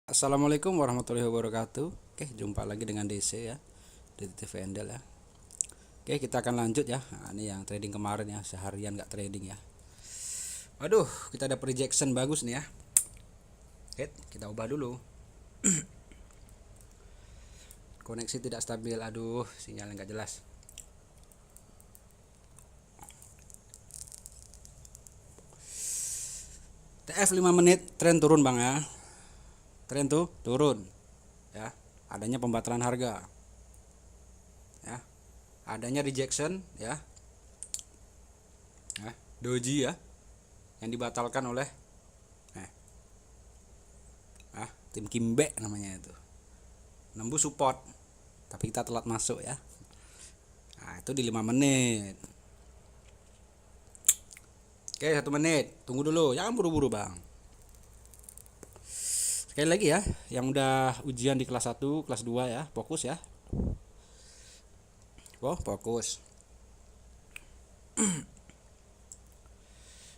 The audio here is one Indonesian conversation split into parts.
Assalamualaikum warahmatullahi wabarakatuh. Oke, jumpa lagi dengan DC ya, DTV Endel ya. Oke, kita akan lanjut ya. Nah, ini yang trading kemarin ya, seharian nggak trading ya. Aduh, kita ada projection bagus nih ya. Oke, kita ubah dulu. Koneksi tidak stabil. Aduh, sinyalnya nggak jelas. TF 5 menit tren turun bang ya. Tren tuh turun ya. Adanya pembatalan harga ya. Adanya rejection ya. Doji ya yang dibatalkan oleh tim Kimbe namanya itu. Nembus support tapi kita telat masuk ya. Nah, itu di 5 menit. Oke, 1 menit. Tunggu dulu, jangan buru-buru bang. Sekali lagi ya, yang udah ujian di kelas 1, kelas 2 ya, fokus ya. Fokus.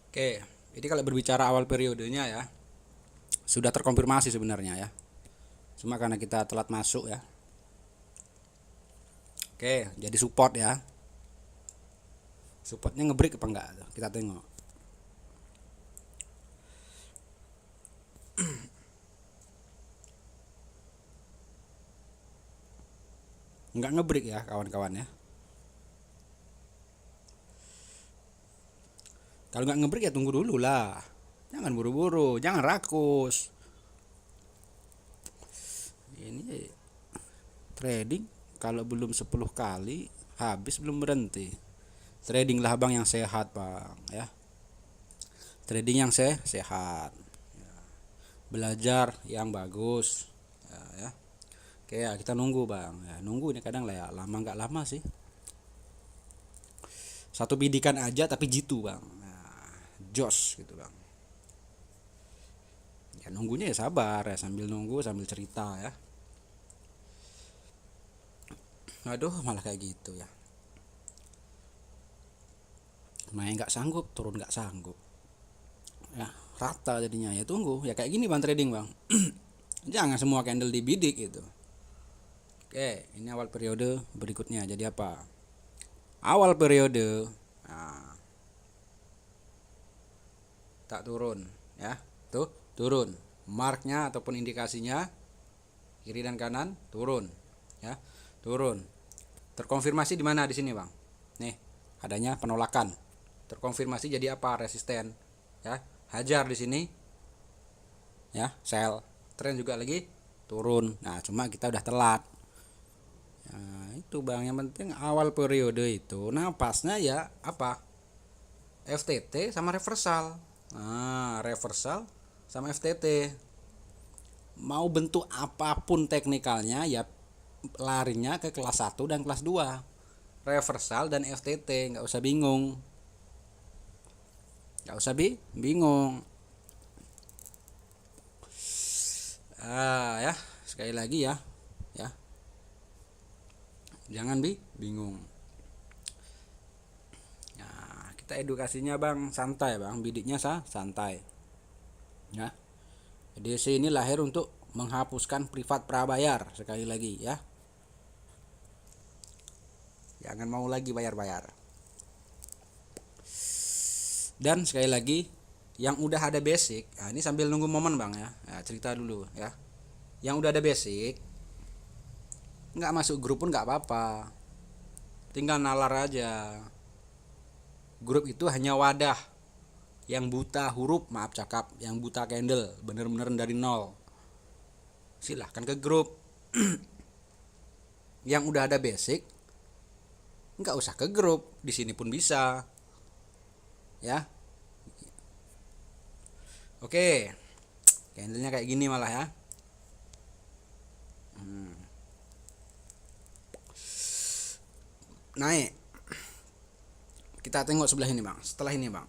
Oke, ini kalau berbicara awal periodenya ya, sudah terkonfirmasi sebenarnya ya. Cuma karena kita telat masuk ya. Oke, jadi support ya. Supportnya ngebreak apa enggak? Kita tengok. Enggak ngebreak ya kawan-kawan ya. Kalau nggak ngebreak ya tunggu dulu lah. Jangan buru-buru, jangan rakus. Ini trading kalau belum 10 kali habis belum berhenti. Trading lah bang yang sehat bang ya. Trading yang sehat. Belajar yang bagus. Ya. Oke ya kita nunggu bang. Ya, nunggu ini kadang lah ya lama nggak lama sih. Satu bidikan aja tapi jitu bang. Nah, jos gitu bang. Ya nunggunya ya sabar ya sambil nunggu sambil cerita ya. Aduh malah kayak gitu ya. Naik nggak sanggup, turun nggak sanggup. Ya rata jadinya ya tunggu ya kayak gini bang trading bang. Jangan semua candle dibidik gitu. Oke, ini awal periode berikutnya. Jadi apa? Awal periode, nah, tak turun, ya, tuh turun. Marknya ataupun indikasinya kiri dan kanan turun, ya, turun. Terkonfirmasi di mana di sini bang? Nih, adanya penolakan. Terkonfirmasi jadi apa? Resisten, ya. Hajar di sini, ya, sell. Tren juga lagi turun. Nah, cuma kita udah telat. Nah, itu bang yang penting awal periode itu napasnya ya apa FTT sama reversal. Nah, reversal sama FTT mau bentuk apapun teknikalnya ya larinya ke kelas 1 dan kelas 2 reversal dan FTT, nggak usah bingung, nggak usah bingung. Ya sekali lagi ya jangan bingung. Nah, kita edukasinya bang santai bang, bidiknya santai ya. DC ini lahir untuk menghapuskan privat prabayar sekali lagi ya. Jangan mau lagi bayar-bayar. Dan sekali lagi yang udah ada basic, nah ini sambil nunggu momen bang ya, nah, cerita dulu ya. Yang udah ada basic, nggak masuk grup pun nggak apa-apa, tinggal nalar aja. Grup itu hanya wadah yang buta huruf, maaf cakap, yang buta candle, bener-bener dari nol. Silahkan ke grup. Yang udah ada basic, nggak usah ke grup, di sini pun bisa, ya. Oke, candlenya kayak gini malah ya. Naik. Kita tengok sebelah ini bang. Setelah ini bang.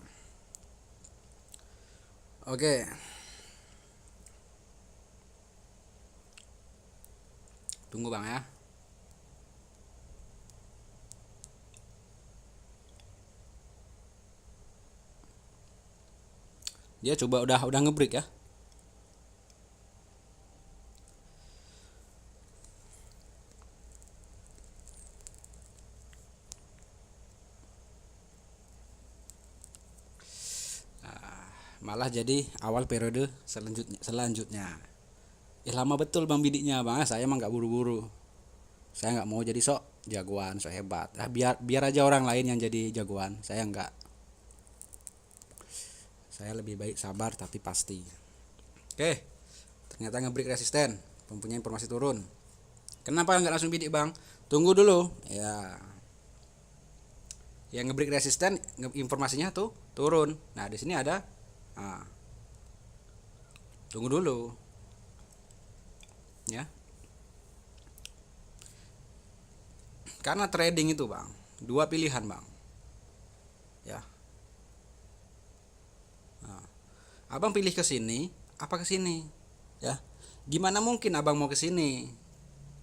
Oke. Tunggu bang ya. Dia coba udah ngebreak ya. malah jadi awal periode selanjutnya. Lama betul bang bidiknya bang, saya emang nggak buru-buru, saya nggak mau jadi sok jagoan, sok hebat. Biar aja orang lain yang jadi jagoan, saya nggak. Saya lebih baik sabar tapi pasti. Oke, ternyata ngebreak resisten, mempunyai informasi turun. Kenapa nggak langsung bidik bang? Tunggu dulu ya. Yang ngebreak resisten informasinya tuh turun. Nah di sini ada, nah, tunggu dulu ya, karena trading itu bang dua pilihan bang ya. Nah, abang pilih ke sini apa ke sini ya. Gimana mungkin abang mau ke sini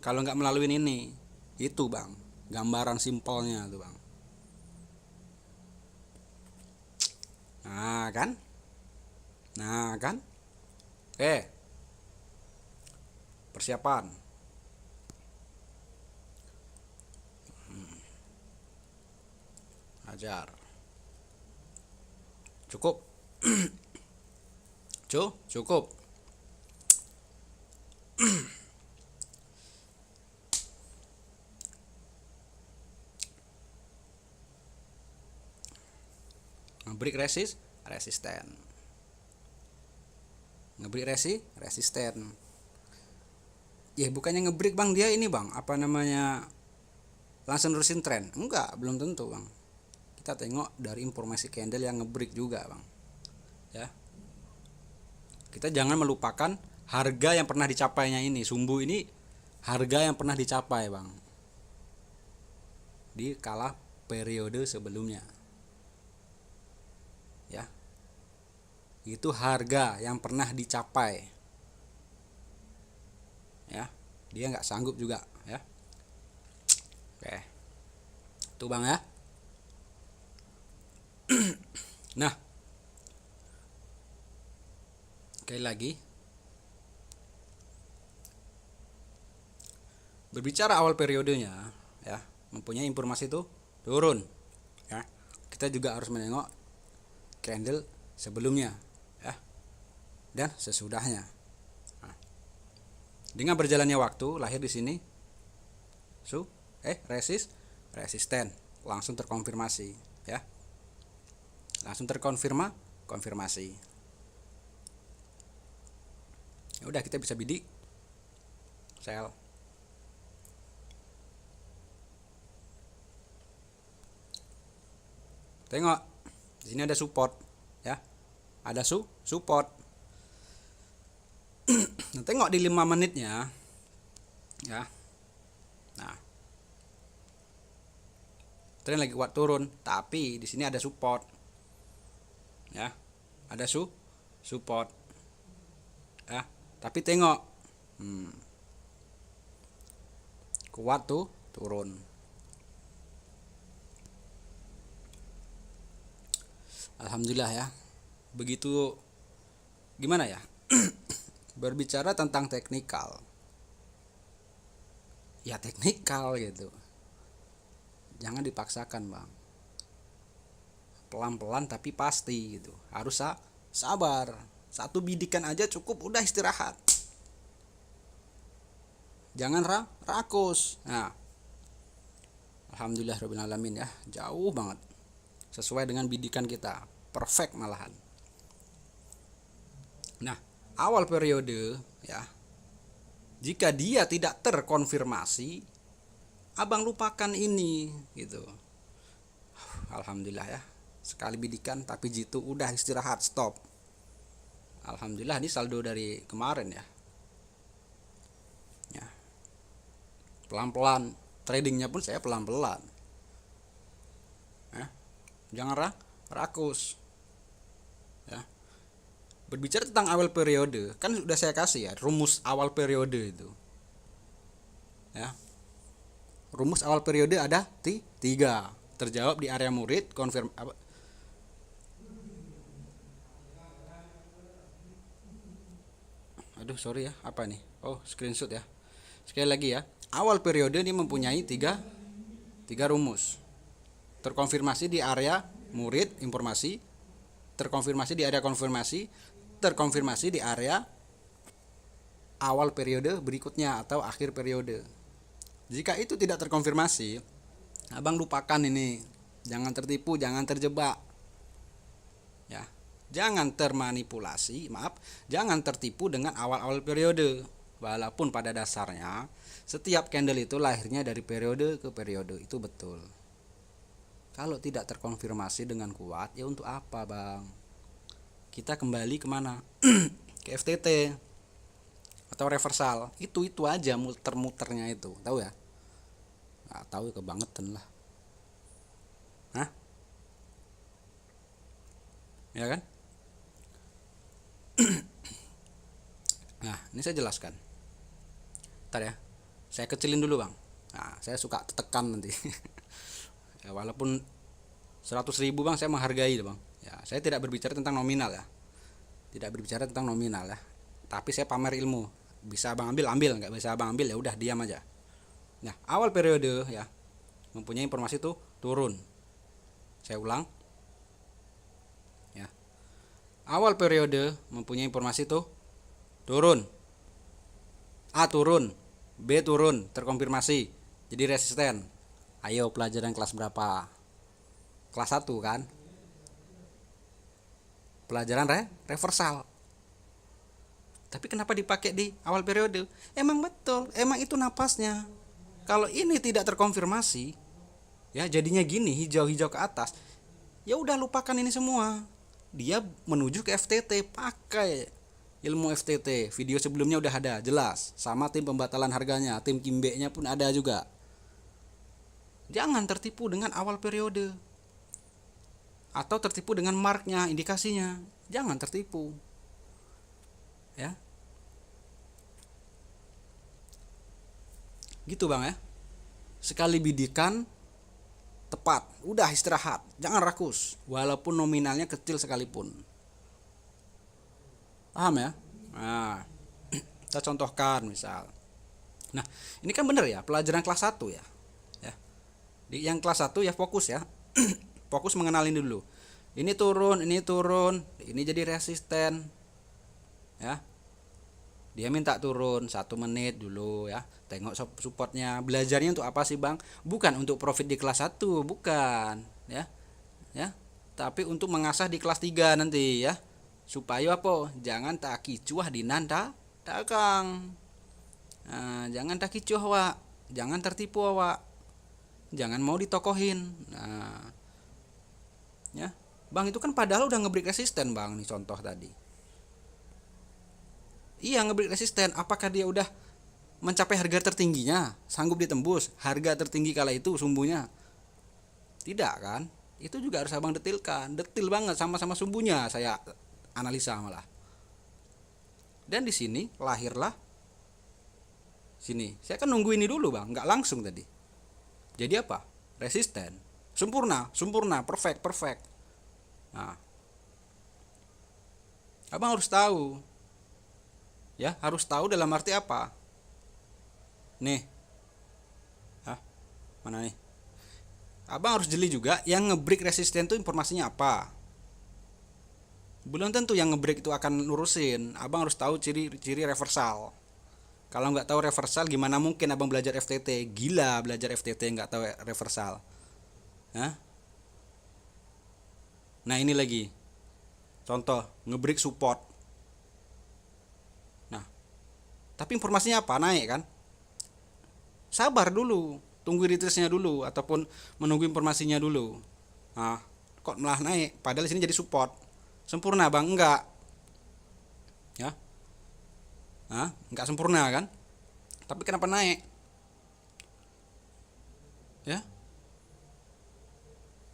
kalau nggak melalui ini? Itu bang gambaran simpelnya tuh bang. Nah kan persiapan. Ajar cukup. Cukup. Ngebreak resisten. Ngebreak resisten. Ya bukannya ngebreak bang, dia ini bang apa namanya, langsung nerusin tren. Enggak, belum tentu bang. Kita tengok dari informasi candle yang ngebreak juga bang ya. Kita jangan melupakan harga yang pernah dicapainya ini. Sumbu ini harga yang pernah dicapai bang di kala periode sebelumnya ya. Itu harga yang pernah dicapai ya. Dia nggak sanggup juga ya. Oke, itu bang ya. Nah, sekali lagi, berbicara awal periodenya ya, mempunyai informasi itu turun ya. Kita juga harus menengok candle sebelumnya ya dan sesudahnya. Nah, dengan berjalannya waktu lahir di sini resisten langsung terkonfirmasi ya. Langsung konfirmasi. Ya udah, kita bisa bidik sell. Tengok di sini ada support ya. Ada support. Nah, tengok di 5 menitnya ya. Nah, tren lagi kuat turun, tapi di sini ada support ya. Ada support ya. Tapi tengok kuat tuh turun. Alhamdulillah ya. Begitu gimana ya? Berbicara tentang teknikal. Ya teknikal gitu. Jangan dipaksakan, bang. Pelan-pelan tapi pasti gitu. Harus sabar. Satu bidikan aja cukup, udah istirahat. Jangan rakus. Nah, alhamdulillah rabbil alamin ya. Jauh banget. Sesuai dengan bidikan kita. Perfect malahan. Nah, awal periode ya. Jika dia tidak terkonfirmasi, abang lupakan ini gitu. Alhamdulillah ya. Sekali bidikan tapi jitu udah istirahat, stop. Alhamdulillah ini saldo dari kemarin ya. Ya. Pelan-pelan, tradingnya pun saya pelan-pelan. Ya. Jangan rakus. Ya. Berbicara tentang awal periode, kan sudah saya kasih ya rumus awal periode itu. Ya. Rumus awal periode ada 3. Terjawab di area murid, Aduh, sorry ya, apa nih? Oh, screenshot ya. Sekali lagi ya, awal periode ini mempunyai 3 rumus. Terkonfirmasi di area murid informasi, terkonfirmasi di area konfirmasi, terkonfirmasi di area awal periode berikutnya atau akhir periode. Jika itu tidak terkonfirmasi, abang lupakan ini. Jangan tertipu, jangan terjebak. Ya. Jangan termanipulasi, jangan tertipu dengan awal-awal periode. Walaupun pada dasarnya setiap candle itu lahirnya dari periode ke periode, itu betul. Kalau tidak terkonfirmasi dengan kuat, ya untuk apa, Bang? Kita kembali kemana? Ke FTT atau reversal. Itu aja muter-muternya itu, tahu ya? Nggak tahu, kebangetan lah. Hah? Ya kan? Nah, ini saya jelaskan. Ntar ya, saya kecilin dulu, Bang. Nah, saya suka tekan nanti. Ya, walaupun 100.000 Bang, saya menghargai, Bang. Ya, saya tidak berbicara tentang nominal ya. Tidak berbicara tentang nominal ya. Tapi saya pamer ilmu. Bisa Abang ambil, nggak bisa Abang ambil ya udah diam aja. Nah, awal periode ya mempunyai informasi tuh turun. Saya ulang. Ya. Awal periode mempunyai informasi tuh turun. A turun, B turun, terkonfirmasi. Jadi resisten. Ayo pelajaran kelas berapa? Kelas 1 kan? Pelajaran reversal. Tapi kenapa dipakai di awal periode? Emang betul, emang itu napasnya. Kalau ini tidak terkonfirmasi, ya jadinya gini, hijau-hijau ke atas. Ya udah lupakan ini semua. Dia menuju ke FTT, pakai ilmu FTT. Video sebelumnya udah ada, jelas. Sama tim pembatalan harganya, tim Kimbe-nya pun ada juga. Jangan tertipu dengan awal periode. Atau tertipu dengan marknya, indikasinya. Jangan tertipu. Ya. Gitu Bang ya. Sekali bidikan tepat, udah istirahat, jangan rakus walaupun nominalnya kecil sekalipun. Paham ya? Nah, kita contohkan misal. Nah, ini kan bener ya, pelajaran kelas 1 ya. Ya. Di yang kelas 1 ya fokus ya. Fokus mengenalin dulu. Ini turun, ini jadi resisten. Ya. Dia minta turun 1 menit dulu ya. Tengok supportnya. Belajarnya untuk apa sih Bang? Bukan untuk profit di kelas 1, bukan ya. Ya. Tapi untuk mengasah di kelas 3 nanti ya. Supaya apa? Jangan tak kicuah di nanda dagang. Nah, jangan tak kicuah Wak. Jangan tertipu Wak. Jangan mau ditokohin. Nah. Ya. Bang itu kan padahal udah ngebreak resisten Bang nih contoh tadi. Iya ngebreak resisten. Apakah dia udah mencapai harga tertingginya? Sanggup ditembus harga tertinggi kala itu sumbunya? Tidak kan? Itu juga harus Abang detilkan. Detil banget sama-sama sumbunya saya analisa malah. Dan di sini lahirlah sini. Saya kan nunggu ini dulu Bang, nggak langsung tadi. Jadi apa? Resisten. Sempurna, perfect. Nah. Abang harus tahu. Ya, harus tahu dalam arti apa? Nih. Hah? Mana nih? Abang harus jeli juga yang ngebreak resisten itu informasinya apa. Belum tentu yang ngebreak itu akan lurusin. Abang harus tahu ciri-ciri reversal. Kalau nggak tahu reversal, gimana mungkin abang belajar FTT? Gila belajar FTT nggak tahu reversal. Hah? Nah ini lagi. Contoh, ngebreak support. Nah, tapi informasinya apa? Naik kan? Sabar dulu, tunggu retracenya dulu ataupun menunggu informasinya dulu. Nah, kok malah naik? Padahal di sini jadi support. Sempurna Bang? Enggak. Ya. Nah, enggak sempurna kan? Tapi kenapa naik? Ya.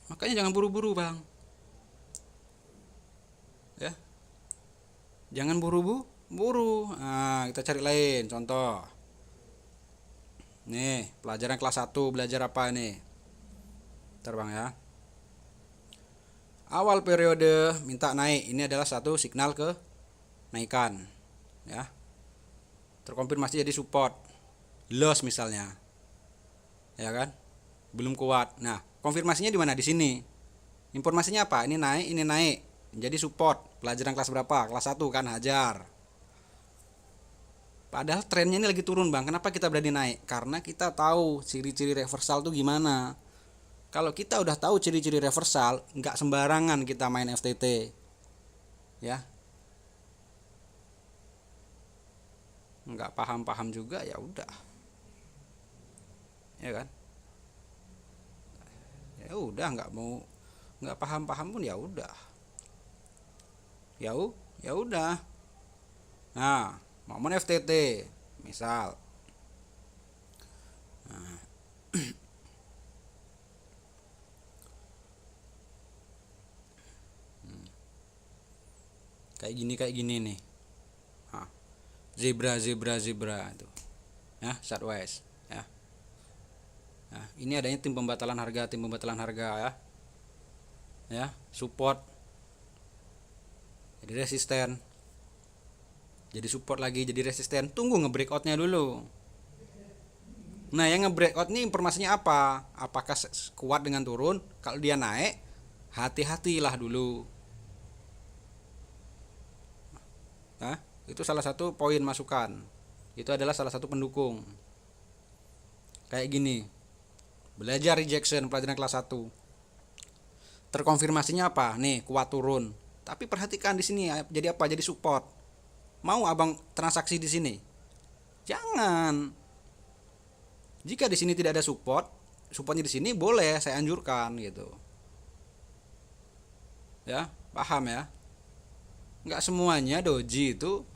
Makanya jangan buru-buru Bang. Ya. Jangan buru-buru. Nah, kita cari lain contoh. Nih, pelajaran kelas 1 belajar apa nih? Bentar Bang ya. Awal periode minta naik. Ini adalah satu signal ke naikan. Ya. Terkonfirmasi jadi support. Loss misalnya. Ya kan? Belum kuat. Nah, konfirmasinya di mana? Di sini. Informasinya apa? Ini naik, ini naik. Jadi support. Pelajaran kelas berapa? Kelas 1 kan, hajar. Padahal trennya ini lagi turun bang. Kenapa kita berani naik? Karena kita tahu ciri-ciri reversal tuh gimana. Kalau kita udah tahu ciri-ciri reversal, nggak sembarangan kita main FTT. Ya, nggak paham-paham juga ya udah. Ya kan? Ya udah, nggak paham-paham pun ya udah. Ya udah. Nah, momen FTT misal. Nah, kayak gini nih. Nah, zebra itu. Ya, sideways ya. Nah, ini adanya tim pembatalan harga ya. Ya, support. Jadi resisten. Jadi support lagi, jadi resisten. Tunggu nge-breakoutnya dulu. Nah, yang nge-breakout ini informasinya apa? Apakah kuat dengan turun? Kalau dia naik, hati-hatilah dulu. Nah, itu salah satu poin masukan. Itu adalah salah satu pendukung. Kayak gini. Belajar rejection pelajaran kelas 1. Terkonfirmasinya apa? Nih, kuat turun. Tapi perhatikan di sini jadi apa? Jadi support. Mau abang transaksi di sini? Jangan. Jika di sini tidak ada supportnya di sini boleh saya anjurkan gitu. Ya, paham ya? Nggak semuanya doji itu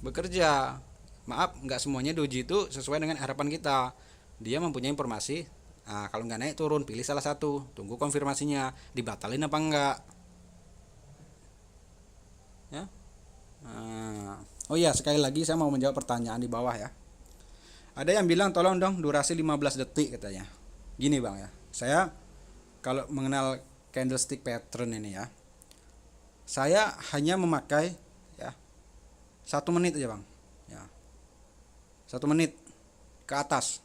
bekerja. Maaf, nggak semuanya doji itu sesuai dengan harapan kita. Dia mempunyai informasi. Nah, kalau nggak naik turun, pilih salah satu. Tunggu konfirmasinya, dibatalin apa enggak. Ya. Nah, oh iya, sekali lagi saya mau menjawab pertanyaan di bawah ya. Ada yang bilang tolong dong durasi 15 detik katanya. Gini bang ya, saya kalau mengenal candlestick pattern ini ya, saya hanya memakai ya 1 menit aja bang. Ya, 1 menit ke atas.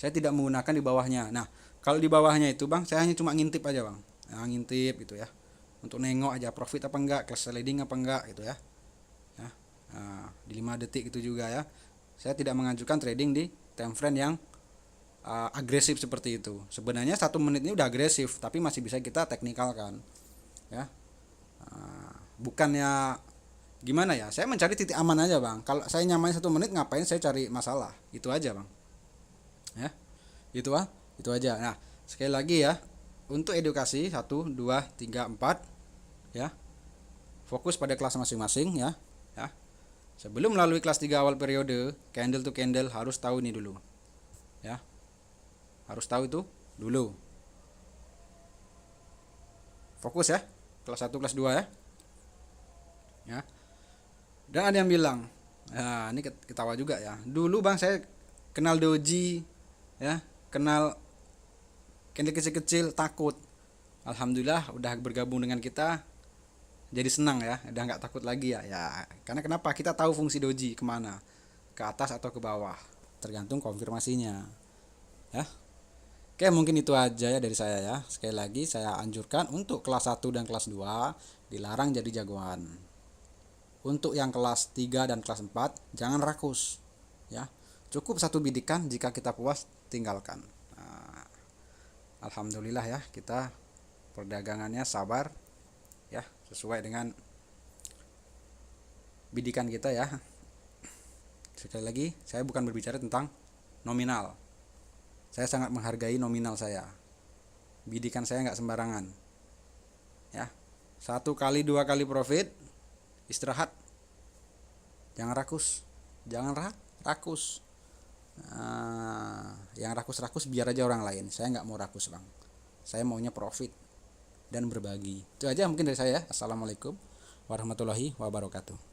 Saya tidak menggunakan di bawahnya. Nah, kalau di bawahnya itu bang, saya hanya cuma ngintip aja bang. Nah, ngintip gitu ya. Untuk nengok aja profit apa enggak, cash sliding apa enggak gitu ya. Ya. Nah, di 5 detik itu juga ya. Saya tidak mengajukan trading di time frame yang agresif seperti itu. Sebenarnya 1 menit ini udah agresif, tapi masih bisa kita teknikalkan. Ya. Bukannya gimana ya? Saya mencari titik aman aja bang. Kalau saya nyamain 1 menit, ngapain saya cari masalah? Itu aja bang. Ya, itu aja. Nah, sekali lagi ya, untuk edukasi 1, 2, 3, 4 ya. Fokus pada kelas masing-masing ya. Ya. Sebelum melalui kelas 3 awal periode, candle to candle harus tahu ini dulu. Ya. Harus tahu itu dulu. Fokus ya. Kelas 1, kelas 2 ya. Ya. Dan ada yang bilang, nah, ini ketawa juga ya. Dulu bang saya kenal doji ya, kenal candle kecil-kecil takut. Alhamdulillah udah bergabung dengan kita, jadi senang ya, udah nggak takut lagi ya. Ya, karena kenapa? Kita tahu fungsi doji kemana, ke atas atau ke bawah, tergantung konfirmasinya. Ya, oke mungkin itu aja ya dari saya ya. Sekali lagi saya anjurkan untuk kelas 1 dan kelas 2 dilarang jadi jagoan. Untuk yang kelas 3 dan kelas 4 jangan rakus ya. Cukup 1 bidikan, jika kita puas tinggalkan. Nah, alhamdulillah ya, kita perdagangannya sabar ya, sesuai dengan bidikan kita ya. Sekali lagi, saya bukan berbicara tentang nominal. Saya sangat menghargai nominal saya. Bidikan saya nggak sembarangan. Ya, 1 kali 2 kali profit, istirahat. Jangan rakus, jangan rakus. Yang rakus-rakus biar aja orang lain. Saya nggak mau rakus bang. Saya maunya profit dan berbagi. Itu aja mungkin dari saya. Assalamualaikum warahmatullahi wabarakatuh.